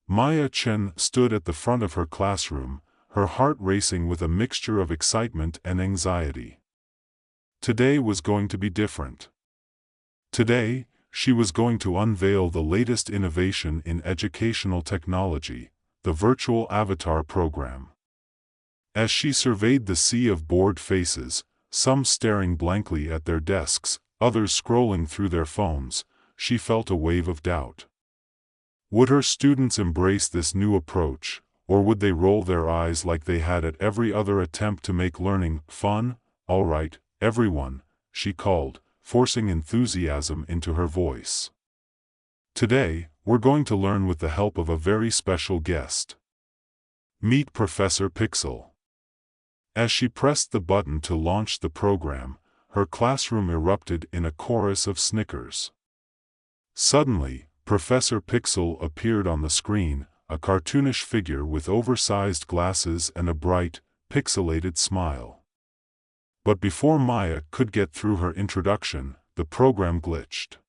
Maya Chen stood at the front of her classroom, her heart racing with a mixture of excitement and anxiety. Today was going to be different. Today, she was going to unveil the latest innovation in educational technology, the virtual avatar program. As she surveyed the sea of bored faces, some staring blankly at their desks, others scrolling through their phones, she felt a wave of doubt. Would her students embrace this new approach, or would they roll their eyes like they had at every other attempt to make learning fun? "All right, everyone," she called, forcing enthusiasm into her voice. "Today, we're going to learn with the help of a very special guest. Meet Professor Pixel." As she pressed the button to launch the program, her classroom erupted in a chorus of snickers. Suddenly, Professor Pixel appeared on the screen, a cartoonish figure with oversized glasses and a bright, pixelated smile. But before Maya could get through her introduction, the program glitched.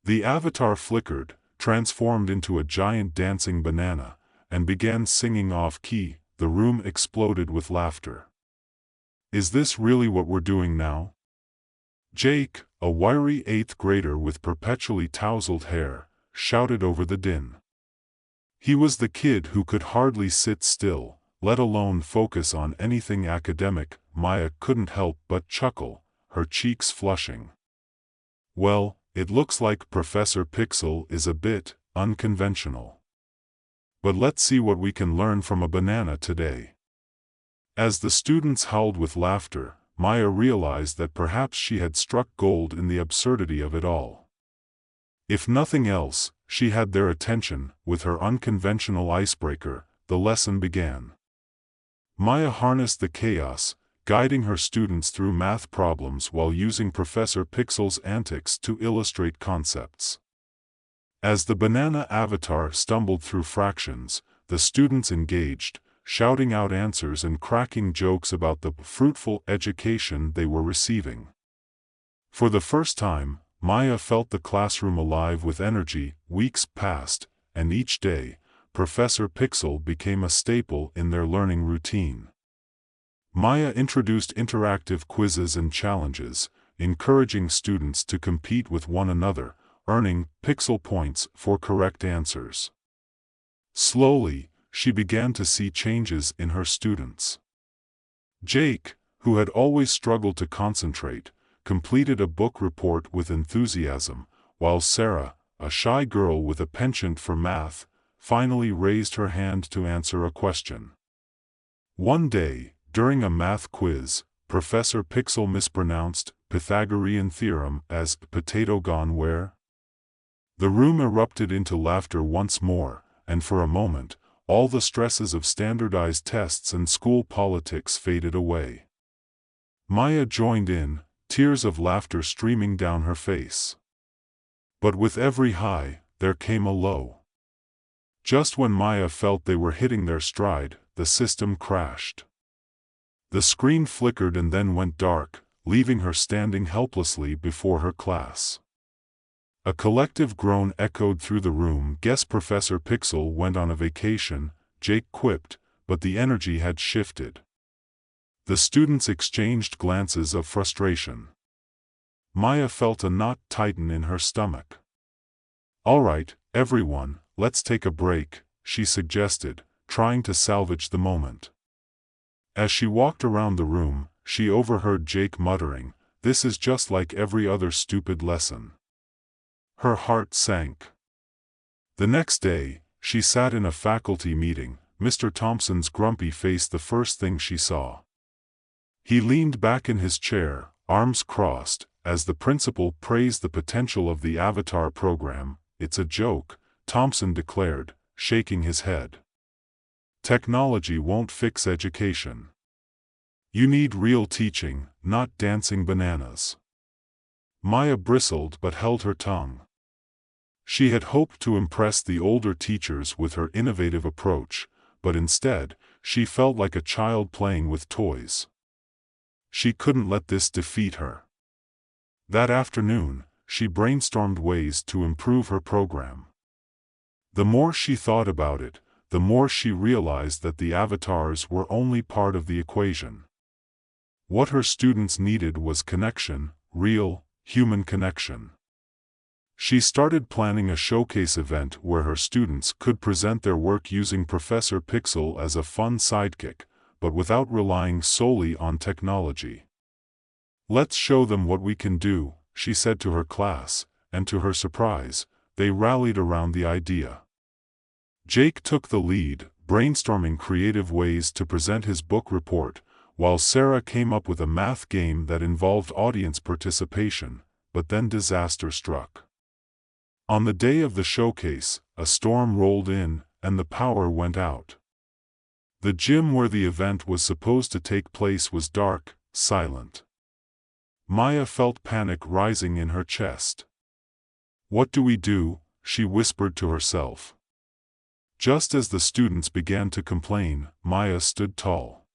The avatar flickered, transformed into a giant dancing banana, and began singing off-key. The room exploded with laughter. "Is this really what we're doing now?" Jake, a wiry 8th grader with perpetually tousled hair, shouted over the din. He was the kid who could hardly sit still, let alone focus on anything academic. Maya couldn't help but chuckle, her cheeks flushing. "Well, it looks like Professor Pixel is a bit unconventional. But let's see what we can learn from a banana today." As the students howled with laughter, Maya realized that perhaps she had struck gold in the absurdity of it all. If nothing else, she had their attention. With her unconventional icebreaker, the lesson began. Maya harnessed the chaos, guiding her students through math problems while using Professor Pixel's antics to illustrate concepts. As the banana avatar stumbled through fractions, the students engaged, shouting out answers and cracking jokes about the fruitful education they were receiving. For the first time, Maya felt the classroom alive with energy. Weeks passed, and each day, Professor Pixel became a staple in their learning routine. Maya introduced interactive quizzes and challenges, encouraging students to compete with one another, earning pixel points for correct answers. Slowly, she began to see changes in her students. Jake, who had always struggled to concentrate, completed a book report with enthusiasm, while Sarah, a shy girl with a penchant for math, finally raised her hand to answer a question. One day, during a math quiz, Professor Pixel mispronounced Pythagorean theorem as potato gone where? The room erupted into laughter once more, and for a moment, all the stresses of standardized tests and school politics faded away. Maya joined in, tears of laughter streaming down her face. But with every high, there came a low. Just when Maya felt they were hitting their stride, the system crashed. The screen flickered and then went dark, leaving her standing helplessly before her class. A collective groan echoed through the room. "Guess Professor Pixel went on a vacation," Jake quipped, but the energy had shifted. The students exchanged glances of frustration. Maya felt a knot tighten in her stomach. "All right, everyone, let's take a break," she suggested, trying to salvage the moment. As she walked around the room, she overheard Jake muttering, "This is just like every other stupid lesson." Her heart sank. The next day, she sat in a faculty meeting. Mr. Thompson's grumpy face the first thing she saw. He leaned back in his chair, arms crossed, as the principal praised the potential of the Avatar program. "It's a joke," Thompson declared, shaking his head. "Technology won't fix education. You need real teaching, not dancing bananas." Maya bristled but held her tongue. She had hoped to impress the older teachers with her innovative approach, but instead, she felt like a child playing with toys. She couldn't let this defeat her. That afternoon, she brainstormed ways to improve her program. The more she thought about it, the more she realized that the avatars were only part of the equation. What her students needed was connection, real, human connection. She started planning a showcase event where her students could present their work using Professor Pixel as a fun sidekick, but without relying solely on technology. "Let's show them what we can do," she said to her class, and to her surprise, they rallied around the idea. Jake took the lead, brainstorming creative ways to present his book report, while Sarah came up with a math game that involved audience participation, but then disaster struck. On the day of the showcase, a storm rolled in, and the power went out. The gym where the event was supposed to take place was dark, silent. Maya felt panic rising in her chest. "What do we do?" she whispered to herself. Just as the students began to complain, Maya stood tall.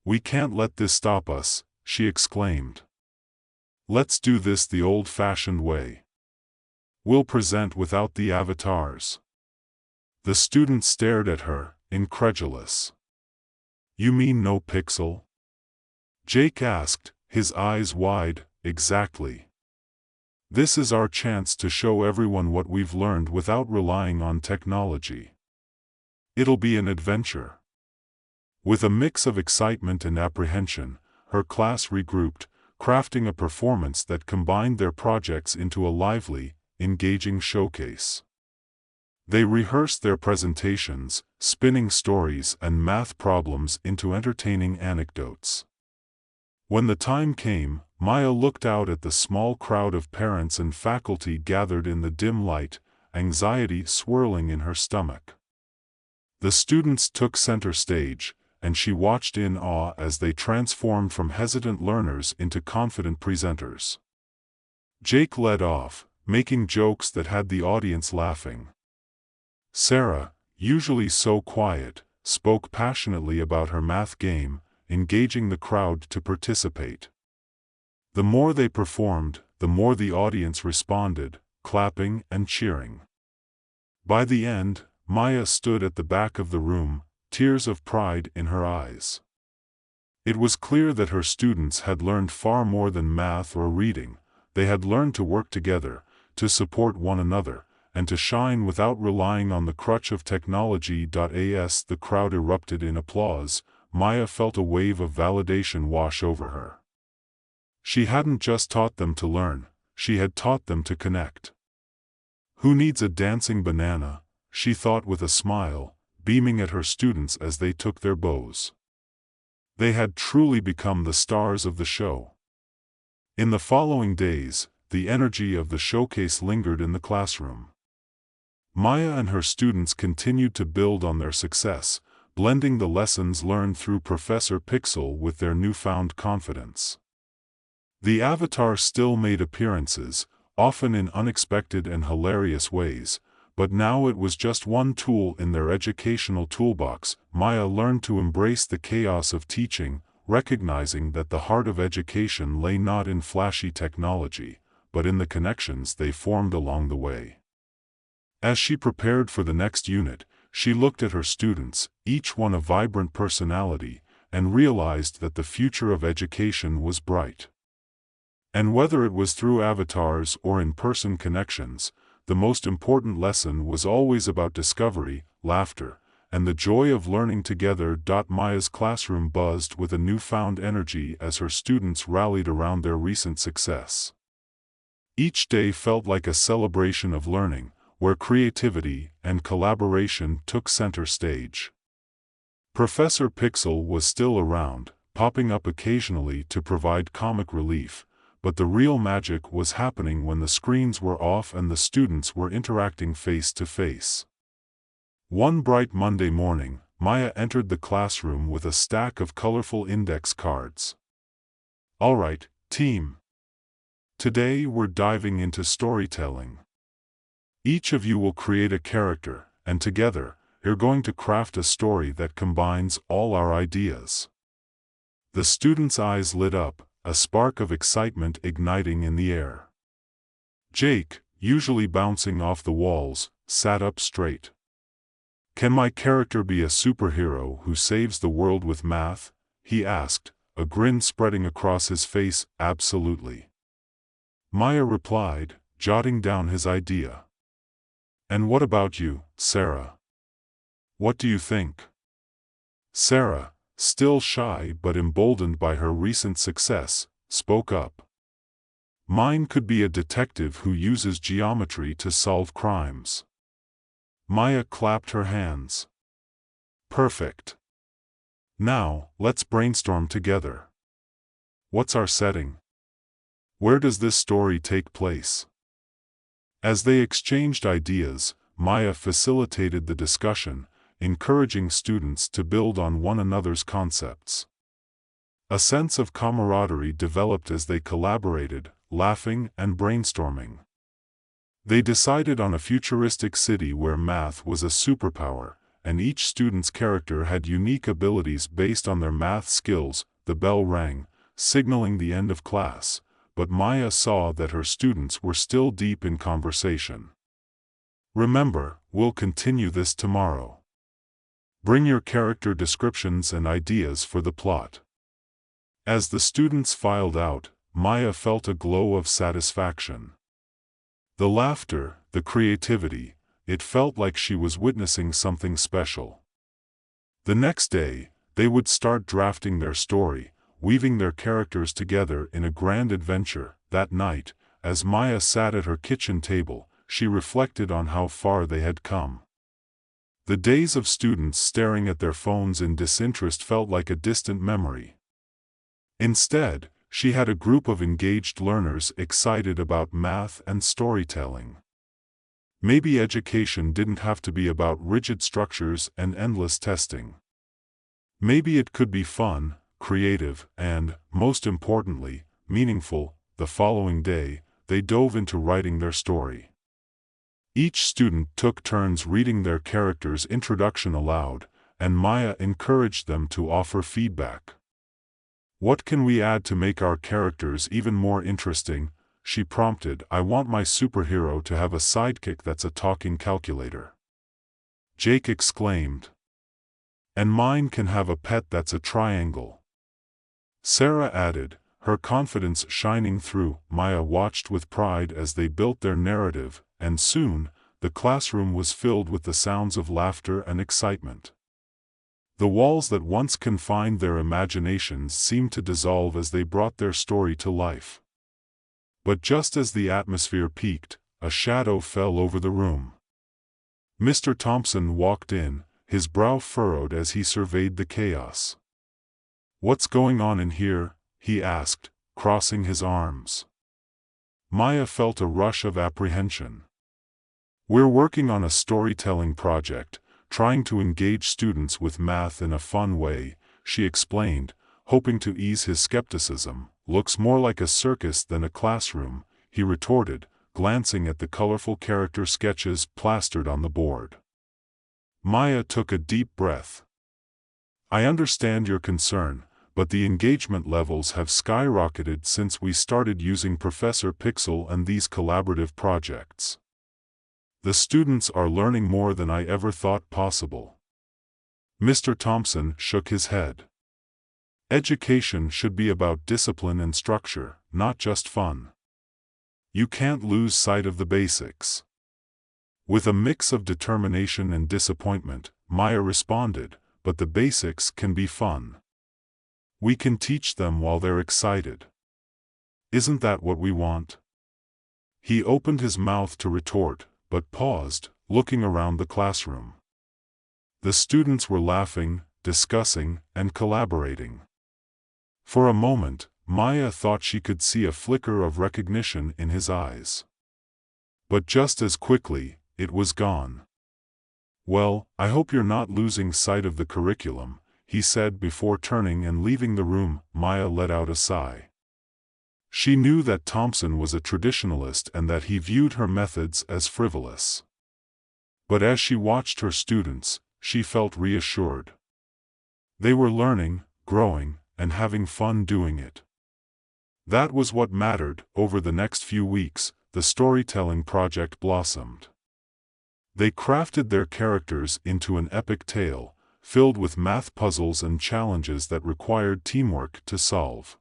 "We can't let this stop us," she exclaimed. "Let's do this the old-fashioned way. We'll present without the avatars." The students stared at her, incredulous. "You mean no pixel?" Jake asked, his eyes wide. "Exactly. This is our chance to show everyone what we've learned without relying on technology. It'll be an adventure." With a mix of excitement and apprehension, her class regrouped, crafting a performance that combined their projects into a lively, engaging showcase. They rehearsed their presentations, spinning stories and math problems into entertaining anecdotes. When the time came, Maya looked out at the small crowd of parents and faculty gathered in the dim light, anxiety swirling in her stomach. The students took center stage, and she watched in awe as they transformed from hesitant learners into confident presenters. Jake led off, making jokes that had the audience laughing. Sarah, usually so quiet, spoke passionately about her math game, engaging the crowd to participate. The more they performed, the more the audience responded, clapping and cheering. By the end, Maya stood at the back of the room, tears of pride in her eyes. It was clear that her students had learned far more than math or reading. They had learned to work together, to support one another, and to shine without relying on the crutch of technology. As the crowd erupted in applause, Maya felt a wave of validation wash over her. She hadn't just taught them to learn, she had taught them to connect. "Who needs a dancing banana?" she thought with a smile, beaming at her students as they took their bows. They had truly become the stars of the show. In the following days, the energy of the showcase lingered in the classroom. Maya and her students continued to build on their success, blending the lessons learned through Professor Pixel with their newfound confidence. The avatars still made appearances, often in unexpected and hilarious ways, but now it was just one tool in their educational toolbox. Maya learned to embrace the chaos of teaching, recognizing that the heart of education lay not in flashy technology, but in the connections they formed along the way. As she prepared for the next unit, she looked at her students, each one a vibrant personality, and realized that the future of education was bright. And whether it was through avatars or in-person connections, the most important lesson was always about discovery, laughter, and the joy of learning together. Maya's classroom buzzed with a newfound energy as her students rallied around their recent success. Each day felt like a celebration of learning, where creativity and collaboration took center stage. Professor Pixel was still around, popping up occasionally to provide comic relief, but the real magic was happening when the screens were off and the students were interacting face to face. One bright Monday morning, Maya entered the classroom with a stack of colorful index cards. "All right, team. Today we're diving into storytelling. Each of you will create a character, and together, you're going to craft a story that combines all our ideas." The students' eyes lit up, a spark of excitement igniting in the air. Jake, usually bouncing off the walls, sat up straight. "Can my character be a superhero who saves the world with math?" he asked, a grin spreading across his face. "Absolutely," Maya replied, jotting down his idea. "And what about you, Sarah? What do you think?" Sarah, still shy but emboldened by her recent success, spoke up. "Mine could be a detective who uses geometry to solve crimes." Maya clapped her hands. "Perfect. Now, let's brainstorm together. What's our setting? Where does this story take place?" As they exchanged ideas, Maya facilitated the discussion, encouraging students to build on one another's concepts. A sense of camaraderie developed as they collaborated, laughing and brainstorming. They decided on a futuristic city where math was a superpower, and each student's character had unique abilities based on their math skills. The bell rang, signaling the end of class, but Maya saw that her students were still deep in conversation. "Remember, we'll continue this tomorrow. Bring your character descriptions and ideas for the plot." As the students filed out, Maya felt a glow of satisfaction. The laughter, the creativity, it felt like she was witnessing something special. The next day, they would start drafting their story, weaving their characters together in a grand adventure. That night, as Maya sat at her kitchen table, she reflected on how far they had come. The days of students staring at their phones in disinterest felt like a distant memory. Instead, she had a group of engaged learners excited about math and storytelling. Maybe education didn't have to be about rigid structures and endless testing. Maybe it could be fun, creative, and, most importantly, meaningful. The following day, they dove into writing their story. Each student took turns reading their character's introduction aloud, and Maya encouraged them to offer feedback. "What can we add to make our characters even more interesting?" she prompted. "I want my superhero to have a sidekick that's a talking calculator," Jake exclaimed. "And mine can have a pet that's a triangle," Sarah added, her confidence shining through. Maya watched with pride as they built their narrative, and soon, the classroom was filled with the sounds of laughter and excitement. The walls that once confined their imaginations seemed to dissolve as they brought their story to life. But just as the atmosphere peaked, a shadow fell over the room. Mr. Thompson walked in, his brow furrowed as he surveyed the chaos. "What's going on in here?" he asked, crossing his arms. Maya felt a rush of apprehension. "We're working on a storytelling project, trying to engage students with math in a fun way," she explained, hoping to ease his skepticism. "Looks more like a circus than a classroom," he retorted, glancing at the colorful character sketches plastered on the board. Maya took a deep breath. "I understand your concern, but the engagement levels have skyrocketed since we started using Professor Pixel and these collaborative projects. The students are learning more than I ever thought possible." Mr. Thompson shook his head. "Education should be about discipline and structure, not just fun. You can't lose sight of the basics." With a mix of determination and disappointment, Maya responded, "But the basics can be fun. We can teach them while they're excited. Isn't that what we want?" He opened his mouth to retort, but paused, looking around the classroom. The students were laughing, discussing, and collaborating. For a moment, Maya thought she could see a flicker of recognition in his eyes. But just as quickly, it was gone. "Well, I hope you're not losing sight of the curriculum," he said before turning and leaving the room. Maya let out a sigh. She knew that Thompson was a traditionalist and that he viewed her methods as frivolous. But as she watched her students, she felt reassured. They were learning, growing, and having fun doing it. That was what mattered. Over the next few weeks, the storytelling project blossomed. They crafted their characters into an epic tale, filled with math puzzles and challenges that required teamwork to solve.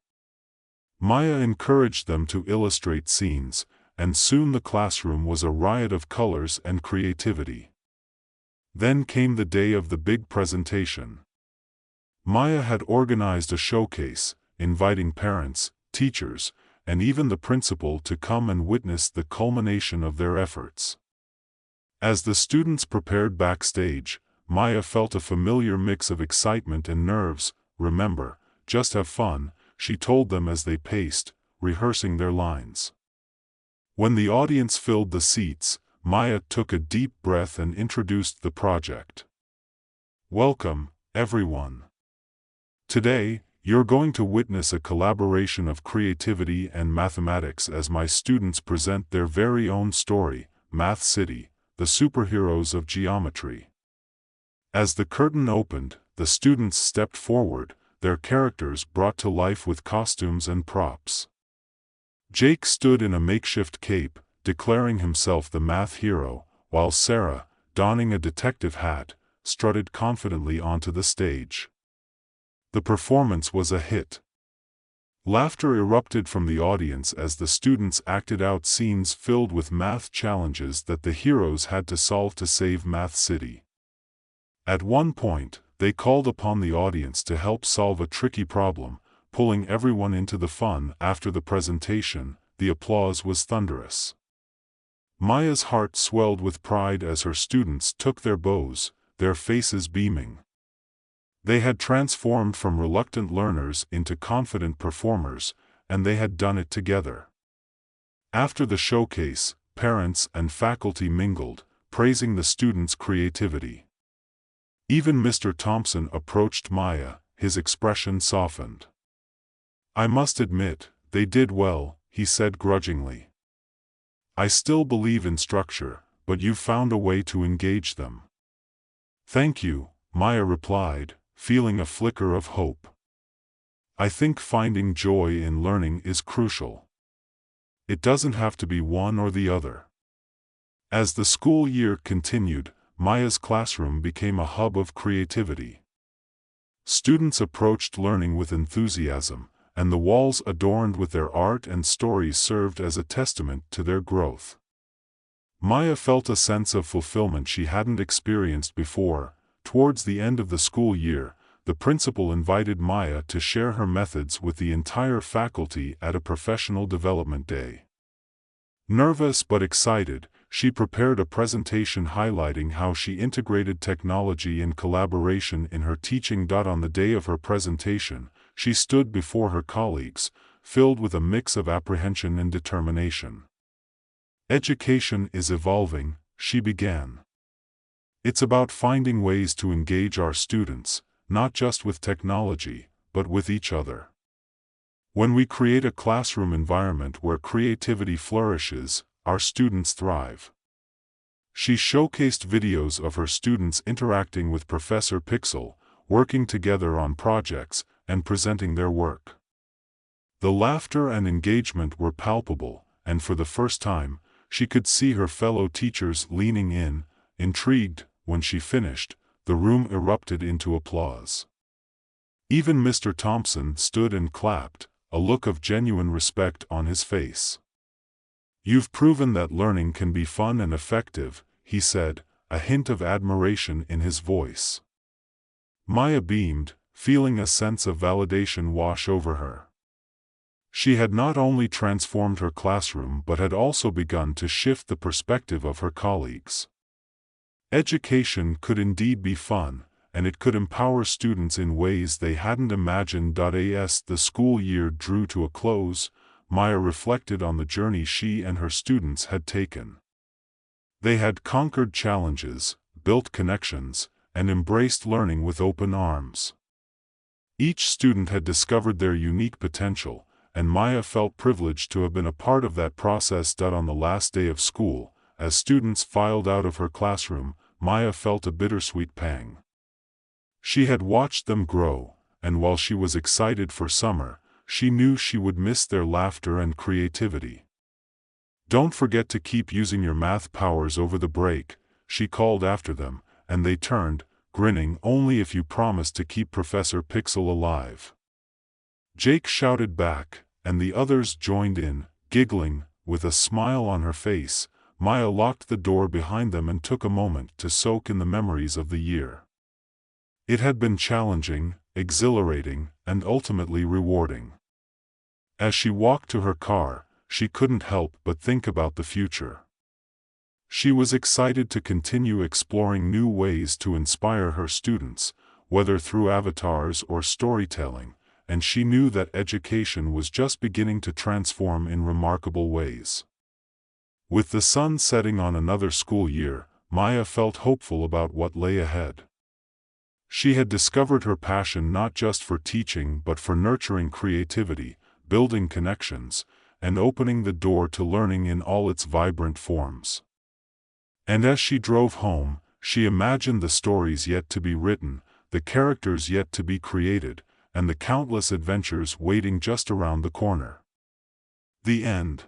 Maya encouraged them to illustrate scenes, and soon the classroom was a riot of colors and creativity. Then came the day of the big presentation. Maya had organized a showcase, inviting parents, teachers, and even the principal to come and witness the culmination of their efforts. As the students prepared backstage, Maya felt a familiar mix of excitement and nerves. "Remember, just have fun," she told them as they paced, rehearsing their lines. When the audience filled the seats, Maya took a deep breath and introduced the project. "Welcome, everyone. Today, you're going to witness a collaboration of creativity and mathematics as my students present their very own story, Math City, the superheroes of geometry." As the curtain opened, the students stepped forward, their characters brought to life with costumes and props. Jake stood in a makeshift cape, declaring himself the math hero, while Sarah, donning a detective hat, strutted confidently onto the stage. The performance was a hit. Laughter erupted from the audience as the students acted out scenes filled with math challenges that the heroes had to solve to save Math City. At one point, they called upon the audience to help solve a tricky problem, pulling everyone into the fun. After the presentation, the applause was thunderous. Maya's heart swelled with pride as her students took their bows, their faces beaming. They had transformed from reluctant learners into confident performers, and they had done it together. After the showcase, parents and faculty mingled, praising the students' creativity. Even Mr. Thompson approached Maya, his expression softened. "I must admit, they did well," he said grudgingly. "I still believe in structure, but you've found a way to engage them." "Thank you," Maya replied, feeling a flicker of hope. "I think finding joy in learning is crucial. It doesn't have to be one or the other." As the school year continued, Maya's classroom became a hub of creativity. Students approached learning with enthusiasm, and the walls adorned with their art and stories served as a testament to their growth. Maya felt a sense of fulfillment she hadn't experienced before. Towards the end of the school year, the principal invited Maya to share her methods with the entire faculty at a professional development day. Nervous but excited, she prepared a presentation highlighting how she integrated technology and collaboration in her teaching. On the day of her presentation, she stood before her colleagues, filled with a mix of apprehension and determination. "Education is evolving," she began. "It's about finding ways to engage our students, not just with technology, but with each other. When we create a classroom environment where creativity flourishes, our students thrive." She showcased videos of her students interacting with Professor Pixel, working together on projects, and presenting their work. The laughter and engagement were palpable, and for the first time, she could see her fellow teachers leaning in, intrigued. When she finished, the room erupted into applause. Even Mr. Thompson stood and clapped, a look of genuine respect on his face. "You've proven that learning can be fun and effective," he said, a hint of admiration in his voice. Maya beamed, feeling a sense of validation wash over her. She had not only transformed her classroom but had also begun to shift the perspective of her colleagues. Education could indeed be fun, and it could empower students in ways they hadn't imagined. As the school year drew to a close, Maya reflected on the journey she and her students had taken. They had conquered challenges, built connections, and embraced learning with open arms. Each student had discovered their unique potential, and Maya felt privileged to have been a part of that process. On the last day of school, as students filed out of her classroom, Maya felt a bittersweet pang. She had watched them grow, and while she was excited for summer, she knew she would miss their laughter and creativity. "Don't forget to keep using your math powers over the break," she called after them, and they turned, grinning, "Only if you promise to keep Professor Pixel alive." Jake shouted back, and the others joined in, giggling. With a smile on her face, Maya locked the door behind them and took a moment to soak in the memories of the year. It had been challenging, exhilarating, and ultimately rewarding. As she walked to her car, she couldn't help but think about the future. She was excited to continue exploring new ways to inspire her students, whether through avatars or storytelling, and she knew that education was just beginning to transform in remarkable ways. With the sun setting on another school year, Maya felt hopeful about what lay ahead. She had discovered her passion not just for teaching but for nurturing creativity, building connections, and opening the door to learning in all its vibrant forms. And as she drove home, she imagined the stories yet to be written, the characters yet to be created, and the countless adventures waiting just around the corner. The end.